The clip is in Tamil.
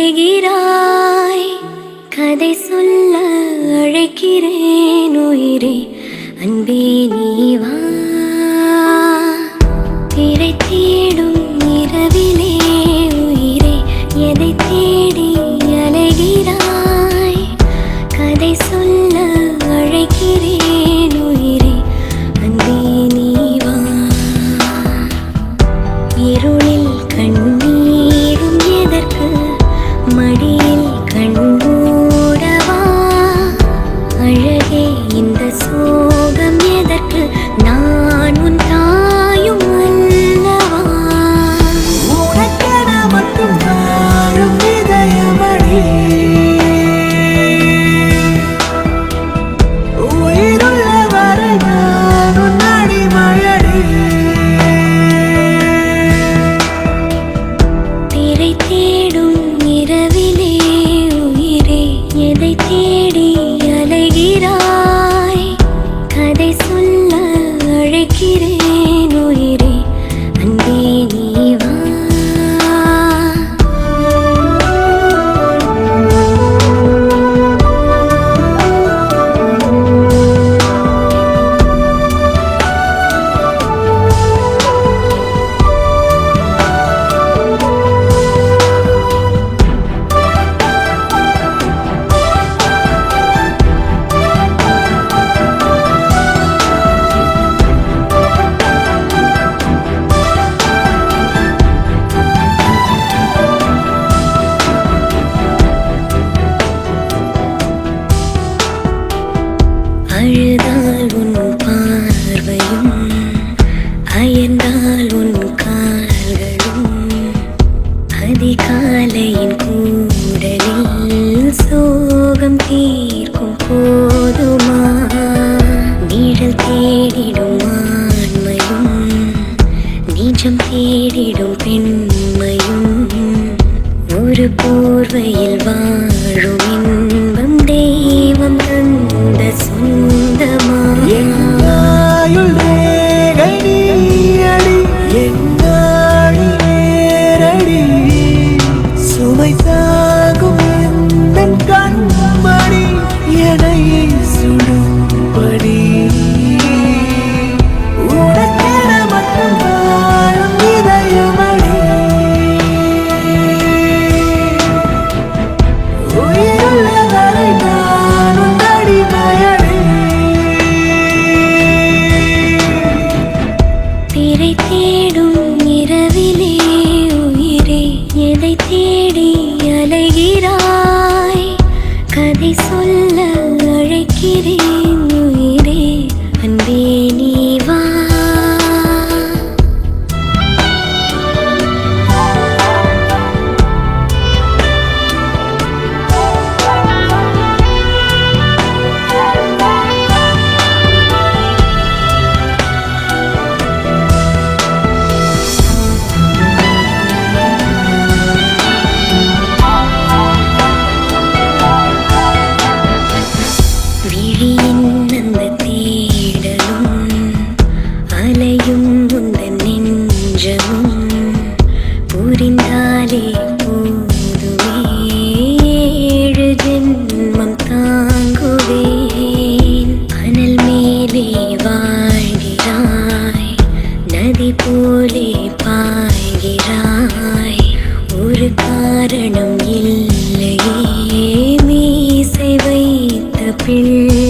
அலைகிறாய். கதை சொல்ல அழைக்கிறேன் உயிரே, அன்பே நீ வா. திரை தேடும் இரவிலே உயிரே, எதை தேடி அலைகிறாய். கதை சொல்ல அழைக்கிறேன் உயிரே, அன்பே நீ வா. இருளில் கண்ணீரும் எதற்கு, மடியில் கண்மூடவா. அழகே இந்த சோகம் எதற்கு, நான் உன் தாயும் அல்லவா. உனக்கென மட்டும் வாழும் இதயமடி, உயிருள்ள வரை நான் உன் அடிமையடி. திரை தேடும் இரவிலே உயிரே, எதை தேடி அலைகிறாய். கதை சொல்ல அழைக்கிறேன் உயிரே, அன்பே நீ வா. அழுதால் உன் பார்வையும், அயர்ந்தால் உன் கால்களும், அதிகாலையின் கூடலில் சோகம் தீர்க்கும் போதுமா. நிழல் தேடிடும் ஆண்மையும், நிஜம் தேடிடும் பெண்மையும், ஒரு போர்வையில் வாழும் இன்பம் தெய்வம் தந்த சொந்தமா. என்னாயுள் ரேகை நீயடி, என்னாழி நேரடி, சுமை தாங்கும் எந்தன் கண்மணி, என்னை சுடும்படி. உனக்கென மட்டும் வாழும் இதயமடி, உயிருள்ள வரை நான் உன் அடிமையடி. திரை தேடும் இரவிலே உயிரே, எதை தேடி அலைகிறாய். கதை சொல்ல அழைக்கிறேன் உயிரே, அன்பே நீ வா. விழியின் அந்த தேடலும், அலையும் உந்தன் நெஞ்சமும், புரிந்தாலே போதுமே, 7 ஜென்மம் தாங்குவேன். அனல் மேலே வாழ்கிறாய், நதி போலே பாய்கிறாய், ஒரு காரணம் இல்லையே, மீசை வைத்த பிள்ளை